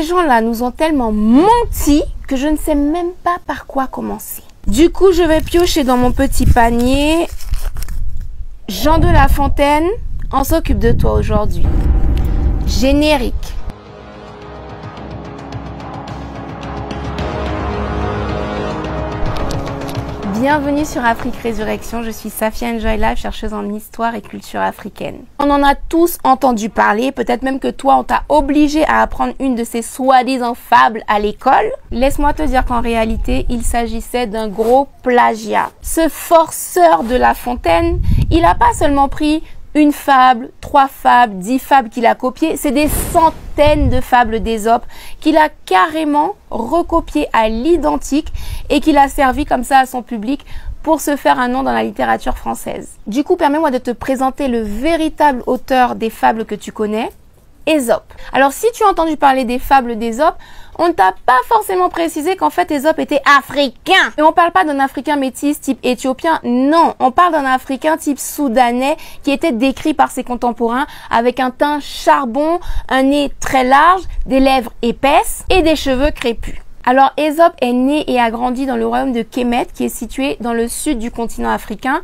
Ces gens-là nous ont tellement menti que je ne sais même pas par quoi commencer. Du coup, je vais piocher dans mon petit panier. Jean de La Fontaine, on s'occupe de toi aujourd'hui. Générique. Bienvenue sur Afrique Résurrection, je suis Safia Enjoy Life, chercheuse en histoire et culture africaine. On en a tous entendu parler, peut-être même que toi on t'a obligé à apprendre une de ces soi-disant fables à l'école. Laisse-moi te dire qu'en réalité, il s'agissait d'un gros plagiat. Ce forceur de La Fontaine, il n'a pas seulement pris une fable, 3 fables, 10 fables qu'il a copiées, c'est des centaines de fables d'Ésope qu'il a carrément recopiées à l'identique et qu'il a servi comme ça à son public pour se faire un nom dans la littérature française. Du coup, permets-moi de te présenter le véritable auteur des fables que tu connais, Ésope. Alors, si tu as entendu parler des fables d'Ésope, on ne t'a pas forcément précisé qu'en fait Ésope était africain. Et on parle pas d'un africain métis type éthiopien, non. On parle d'un africain type soudanais qui était décrit par ses contemporains avec un teint charbon, un nez très large, des lèvres épaisses et des cheveux crépus. Alors Ésope est né et a grandi dans le royaume de Kémet qui est situé dans le sud du continent africain.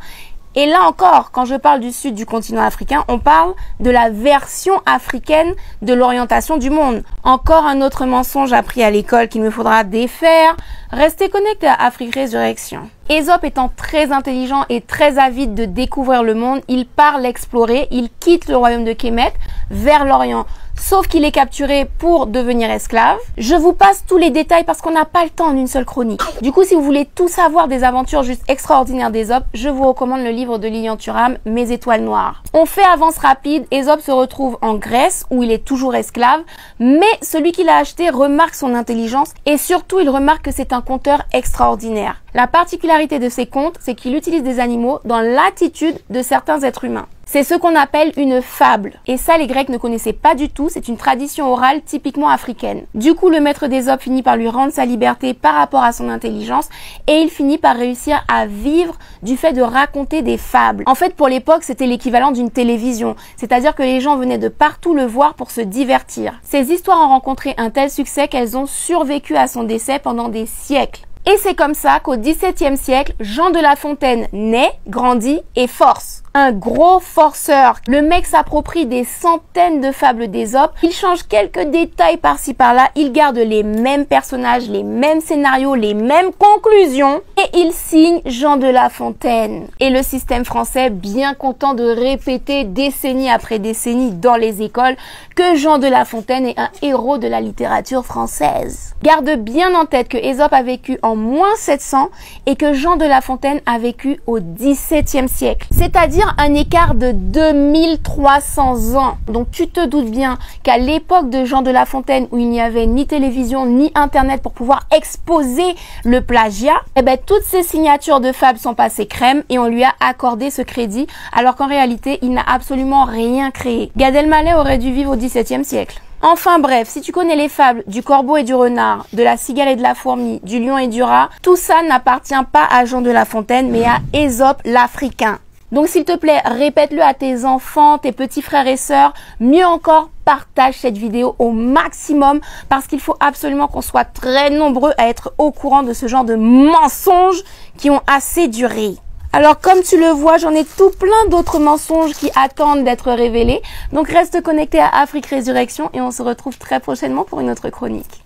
Et là encore, quand je parle du sud du continent africain, on parle de la version africaine de l'orientation du monde. Encore un autre mensonge appris à l'école qu'il me faudra défaire. Restez connectés à Afrique Résurrection. Ésope étant très intelligent et très avide de découvrir le monde, il part l'explorer, il quitte le royaume de Kémet vers l'Orient. Sauf qu'il est capturé pour devenir esclave. Je vous passe tous les détails parce qu'on n'a pas le temps en une seule chronique. Du coup, si vous voulez tout savoir des aventures juste extraordinaires d'Ésope, je vous recommande le livre de Lilian Thuram, Mes étoiles noires. On fait avance rapide, Ésope se retrouve en Grèce où il est toujours esclave, mais celui qui l'a acheté remarque son intelligence et surtout il remarque que c'est un conteur extraordinaire. La particularité de ces contes, c'est qu'il utilise des animaux dans l'attitude de certains êtres humains. C'est ce qu'on appelle une fable. Et ça, les Grecs ne connaissaient pas du tout. C'est une tradition orale typiquement africaine. Du coup, le maître d'Ésope finit par lui rendre sa liberté par rapport à son intelligence et il finit par réussir à vivre du fait de raconter des fables. En fait, pour l'époque, c'était l'équivalent d'une télévision. C'est-à-dire que les gens venaient de partout le voir pour se divertir. Ces histoires ont rencontré un tel succès qu'elles ont survécu à son décès pendant des siècles. Et c'est comme ça qu'au XVIIe siècle, Jean de La Fontaine naît, grandit et force. Un gros forceur. Le mec s'approprie des centaines de fables d'Ésope. Il change quelques détails par-ci par-là. Il garde les mêmes personnages, les mêmes scénarios, les mêmes conclusions. Et il signe Jean de La Fontaine. Et le système français, bien content de répéter décennie après décennie dans les écoles que Jean de La Fontaine est un héros de la littérature française. Garde bien en tête que Ésope a vécu en moins 700 et que Jean de La Fontaine a vécu au XVIIe siècle. C'est-à-dire un écart de 2300 ans. Donc tu te doutes bien qu'à l'époque de Jean de La Fontaine où il n'y avait ni télévision ni internet pour pouvoir exposer le plagiat, eh ben toutes ces signatures de fables sont passées crème et on lui a accordé ce crédit alors qu'en réalité il n'a absolument rien créé. Gad Elmaleh aurait dû vivre au XVIIe siècle. Enfin bref, si tu connais les fables du corbeau et du renard, de la cigale et de la fourmi, du lion et du rat, tout ça n'appartient pas à Jean de La Fontaine mais à Ésope l'Africain. Donc s'il te plaît, répète-le à tes enfants, tes petits frères et sœurs. Mieux encore, partage cette vidéo au maximum parce qu'il faut absolument qu'on soit très nombreux à être au courant de ce genre de mensonges qui ont assez duré. Alors comme tu le vois, j'en ai tout plein d'autres mensonges qui attendent d'être révélés. Donc reste connecté à Afrique Résurrection et on se retrouve très prochainement pour une autre chronique.